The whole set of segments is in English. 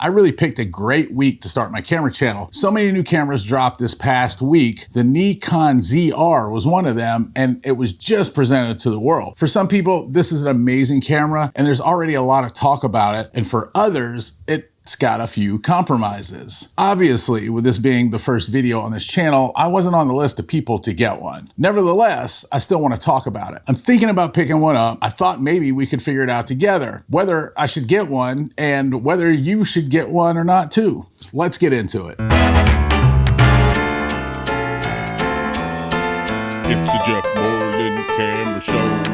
I really picked a great week to start my camera channel. So many new cameras dropped this past week. The Nikon ZR was one of them, and it was just presented to the world. For some people, this is an amazing camera, and there's already a lot of talk about it, and for others, it's got a few compromises. Obviously, with this being the first video on this channel, I wasn't on the list of people to get one. Nevertheless, I still want to talk about it. I'm thinking about picking one up. I thought maybe we could figure it out together, whether I should get one and whether you should get one or not too. Let's get into it. It's the Jeff Moreland Camera Show.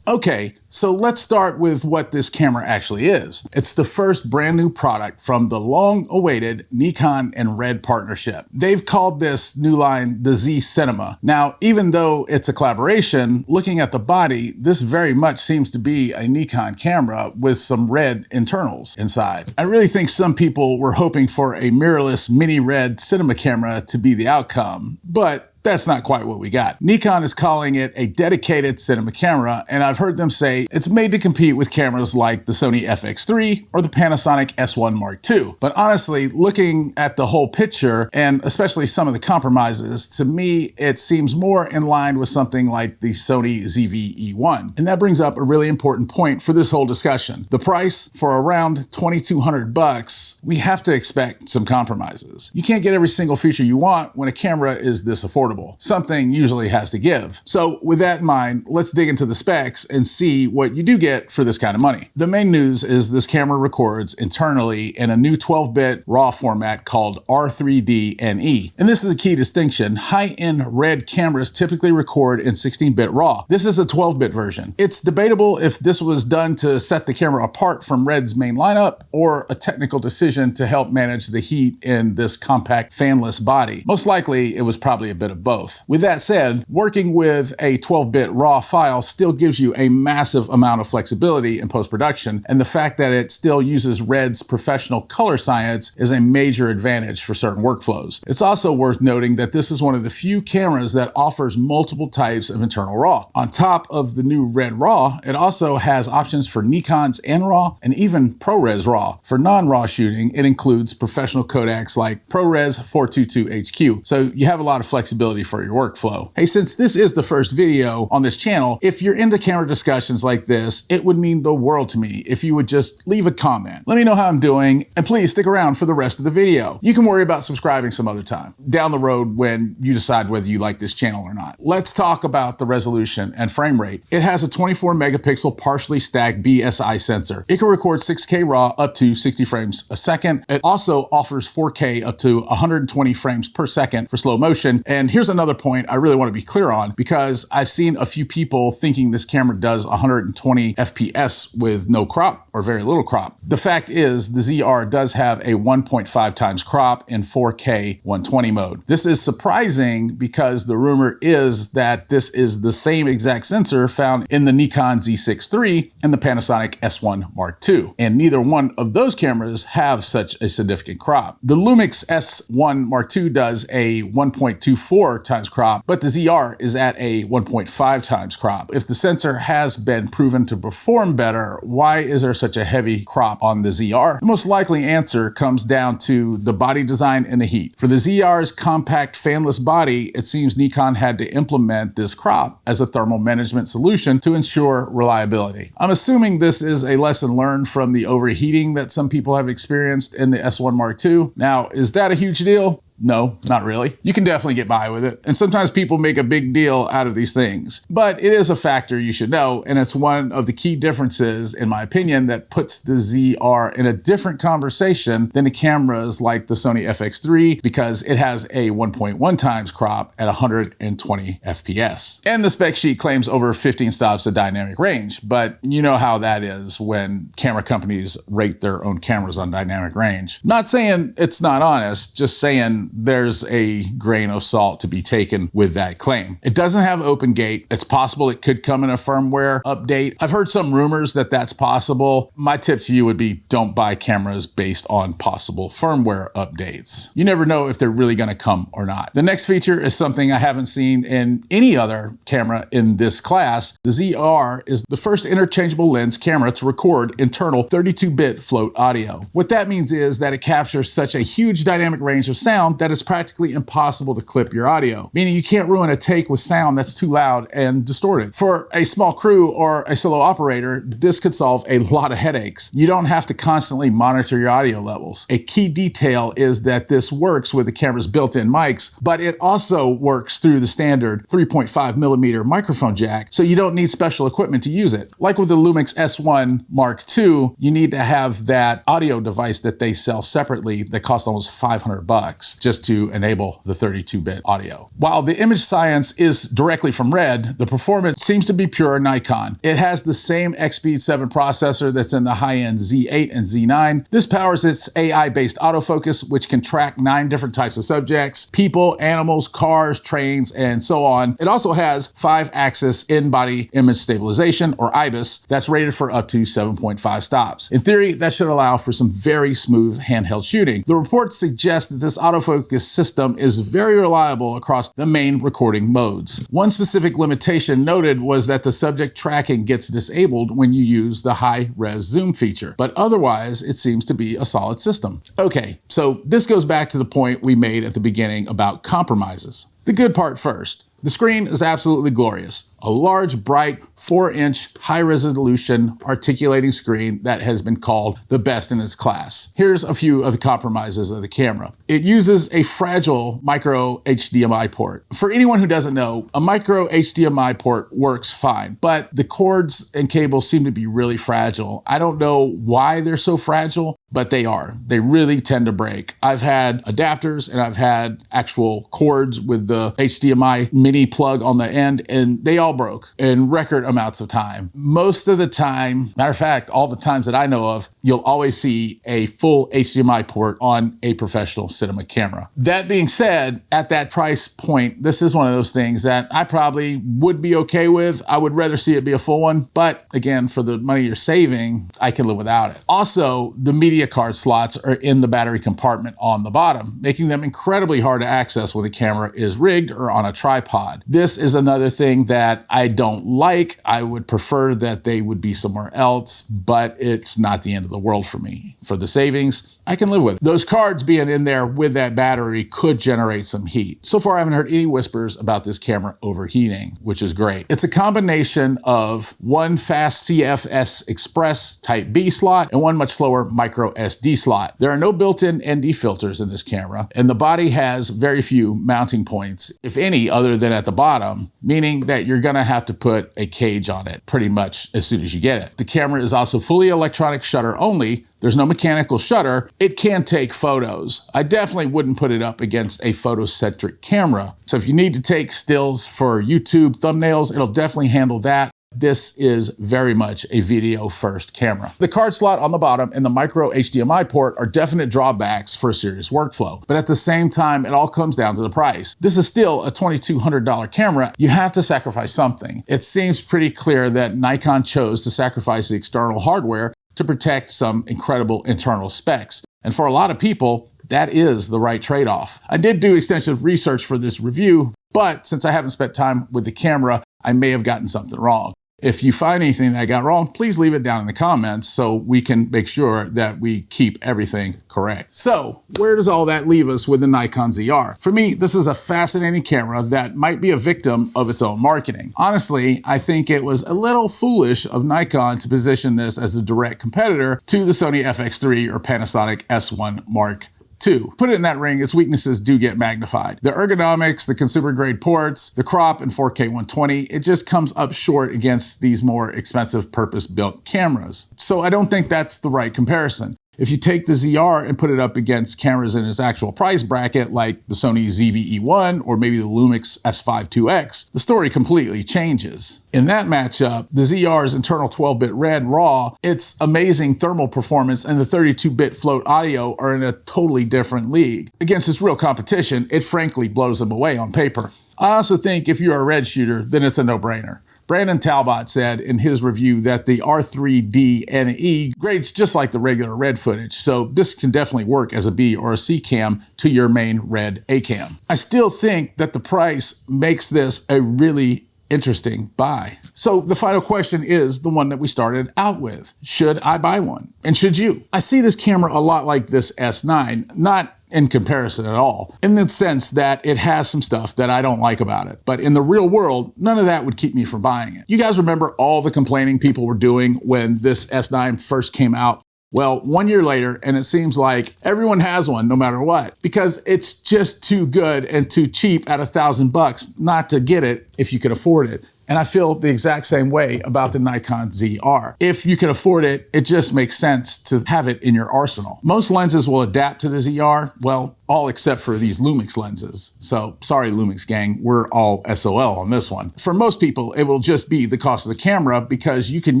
Okay, so let's start with what this camera actually is. It's the first brand new product from the long-awaited Nikon and Red partnership. They've called this new line the Z Cinema. Now, even though it's a collaboration, looking at the body, this very much seems to be a Nikon camera with some Red internals inside. I really think some people were hoping for a mirrorless mini Red cinema camera to be the outcome, but that's not quite what we got. Nikon is calling it a dedicated cinema camera, and I've heard them say it's made to compete with cameras like the Sony FX3 or the Panasonic S1 Mark II. But honestly, looking at the whole picture, and especially some of the compromises, to me, it seems more in line with something like the Sony ZV-E1. And that brings up a really important point for this whole discussion. The price for around $2,200, we have to expect some compromises. You can't get every single feature you want when a camera is this affordable. Something usually has to give. So with that in mind, let's dig into the specs and see what you do get for this kind of money. The main news is this camera records internally in a new 12-bit RAW format called R3D-NE. And this is a key distinction. High-end Red cameras typically record in 16-bit RAW. This is a 12-bit version. It's debatable if this was done to set the camera apart from Red's main lineup or a technical decision to help manage the heat in this compact fanless body. Most likely, it was probably a bit of both. With that said, working with a 12-bit RAW file still gives you a massive amount of flexibility in post-production, and the fact that it still uses Red's professional color science is a major advantage for certain workflows. It's also worth noting that this is one of the few cameras that offers multiple types of internal RAW. On top of the new Red RAW, it also has options for Nikon's NRAW and even ProRes RAW. For non-RAW shooting, it includes professional codecs like ProRes 422 HQ, so you have a lot of flexibility for your workflow. Hey, since this is the first video on this channel, if you're into camera discussions like this, it would mean the world to me if you would just leave a comment. Let me know how I'm doing, and please stick around for the rest of the video. You can worry about subscribing some other time, down the road when you decide whether you like this channel or not. Let's talk about the resolution and frame rate. It has a 24 megapixel partially stacked BSI sensor. It can record 6K RAW up to 60 frames a second. It also offers 4K up to 120 frames per second for slow motion. And here's another point I really want to be clear on, because I've seen a few people thinking this camera does 120 FPS with no crop or very little crop. The fact is the ZR does have a 1.5 times crop in 4K 120 mode. This is surprising because the rumor is that this is the same exact sensor found in the Nikon Z6 III and the Panasonic S1 Mark II. And neither one of those cameras have such a significant crop. The Lumix S1 Mark II does a 1.24 times crop, but the ZR is at a 1.5 times crop. If the sensor has been proven to perform better, why is there such a heavy crop on the ZR? The most likely answer comes down to the body design and the heat. For the ZR's compact fanless body, it seems Nikon had to implement this crop as a thermal management solution to ensure reliability. I'm assuming this is a lesson learned from the overheating that some people have experienced in the S1 Mark II. Now, is that a huge deal? No, not really. You can definitely get by with it. And sometimes people make a big deal out of these things. But it is a factor you should know, and it's one of the key differences, in my opinion, that puts the ZR in a different conversation than the cameras like the Sony FX3, because it has a 1.1 times crop at 120 FPS. And the spec sheet claims over 15 stops of dynamic range, but you know how that is when camera companies rate their own cameras on dynamic range. Not saying it's not honest, just saying then there's a grain of salt to be taken with that claim. It doesn't have open gate. It's possible it could come in a firmware update. I've heard some rumors that that's possible. My tip to you would be don't buy cameras based on possible firmware updates. You never know if they're really going to come or not. The next feature is something I haven't seen in any other camera in this class. The ZR is the first interchangeable lens camera to record internal 32-bit float audio. What that means is that it captures such a huge dynamic range of sound that it's practically impossible to clip your audio, meaning you can't ruin a take with sound that's too loud and distorted. For a small crew or a solo operator, this could solve a lot of headaches. You don't have to constantly monitor your audio levels. A key detail is that this works with the camera's built-in mics, but it also works through the standard 3.5mm microphone jack, so you don't need special equipment to use it. Like with the Lumix S1 Mark II, you need to have that audio device that they sell separately that costs almost $500 just to enable the 32-bit audio. While the image science is directly from Red, the performance seems to be pure Nikon. It has the same X-Speed 7 processor that's in the high-end Z8 and Z9. This powers its AI-based autofocus, which can track 9 different types of subjects: people, animals, cars, trains, and so on. It also has 5-axis in-body image stabilization, or IBIS, that's rated for up to 7.5 stops. In theory, that should allow for some very smooth handheld shooting. The reports suggest that this autofocus system is very reliable across the main recording modes. One specific limitation noted was that the subject tracking gets disabled when you use the high-res zoom feature, but otherwise it seems to be a solid system. Okay, so this goes back to the point we made at the beginning about compromises. The good part first. The screen is absolutely glorious. A large, bright, 4-inch, high-resolution articulating screen that has been called the best in its class. Here's a few of the compromises of the camera. It uses a fragile micro HDMI port. For anyone who doesn't know, a micro HDMI port works fine, but the cords and cables seem to be really fragile. I don't know why they're so fragile, but they are. They really tend to break. I've had adapters and I've had actual cords with the HDMI mini plug on the end, and they all broke in record amounts of time. Most of the time, matter of fact, all the times that I know of, you'll always see a full HDMI port on a professional cinema camera. That being said, at that price point, this is one of those things that I probably would be okay with. I would rather see it be a full one, but again, for the money you're saving, I can live without it. Also, the media card slots are in the battery compartment on the bottom, making them incredibly hard to access when the camera is rigged or on a tripod. This is another thing that I don't like. I would prefer that they would be somewhere else, but it's not the end of the world for me. For the savings, I can live with it. Those cards being in there with that battery could generate some heat. So far, I haven't heard any whispers about this camera overheating, which is great. It's a combination of one fast CFS Express Type B slot and one much slower micro SD slot. There are no built-in ND filters in this camera, and the body has very few mounting points, if any, other than at the bottom, meaning that you're gonna have to put a cage on it pretty much as soon as you get it. The camera is also fully electronic shutter only. There's no mechanical shutter. It can take photos. I definitely wouldn't put it up against a photocentric camera. So if you need to take stills for YouTube thumbnails, it'll definitely handle that. This is very much a video first camera. The card slot on the bottom and the micro HDMI port are definite drawbacks for a serious workflow. But at the same time, it all comes down to the price. This is still a $2,200 camera. You have to sacrifice something. It seems pretty clear that Nikon chose to sacrifice the external hardware to protect some incredible internal specs. And for a lot of people, that is the right trade-off. I did do extensive research for this review, but since I haven't spent time with the camera, I may have gotten something wrong. If you find anything that I got wrong, please leave it down in the comments so we can make sure that we keep everything correct. So, where does all that leave us with the Nikon ZR? For me, this is a fascinating camera that might be a victim of its own marketing. Honestly, I think it was a little foolish of Nikon to position this as a direct competitor to the Sony FX3 or Panasonic S1 Mark II. Put it in that ring, its weaknesses do get magnified. The ergonomics, the consumer grade ports, the crop in 4K 120, it just comes up short against these more expensive purpose-built cameras. So I don't think that's the right comparison. If you take the ZR and put it up against cameras in its actual price bracket, like the Sony ZV-E1 or maybe the Lumix S5 IIX, the story completely changes. In that matchup, the ZR's internal 12-bit Red RAW, its amazing thermal performance, and the 32-bit float audio are in a totally different league. Against its real competition, it frankly blows them away on paper. I also think if you're a Red shooter, then it's a no-brainer. Brandon Talbot said in his review that the R3D and E grades just like the regular Red footage, so this can definitely work as a B or a C cam to your main Red A cam. I still think that the price makes this a really interesting buy. So the final question is the one that we started out with. Should I buy one? And should you? I see this camera a lot like this S9, not in comparison at all, in the sense that it has some stuff that I don't like about it. But in the real world, none of that would keep me from buying it. You guys remember all the complaining people were doing when this S9 first came out? Well, 1 year later, and it seems like everyone has one no matter what, because it's just too good and too cheap at $1,000 not to get it if you can afford it. And I feel the exact same way about the Nikon ZR. If you can afford it, it just makes sense to have it in your arsenal. Most lenses will adapt to the ZR, well, all except for these Lumix lenses. So sorry, Lumix gang, we're all SOL on this one. For most people, it will just be the cost of the camera because you can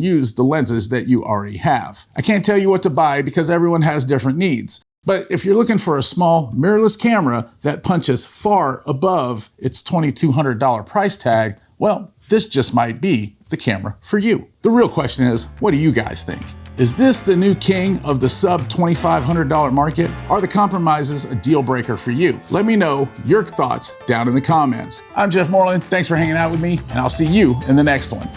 use the lenses that you already have. I can't tell you what to buy because everyone has different needs. But if you're looking for a small mirrorless camera that punches far above its $2,200 price tag, well, this just might be the camera for you. The real question is, what do you guys think? Is this the new king of the sub $2,500 market? Are the compromises a deal breaker for you? Let me know your thoughts down in the comments. I'm Jeff Moreland. Thanks for hanging out with me, and I'll see you in the next one.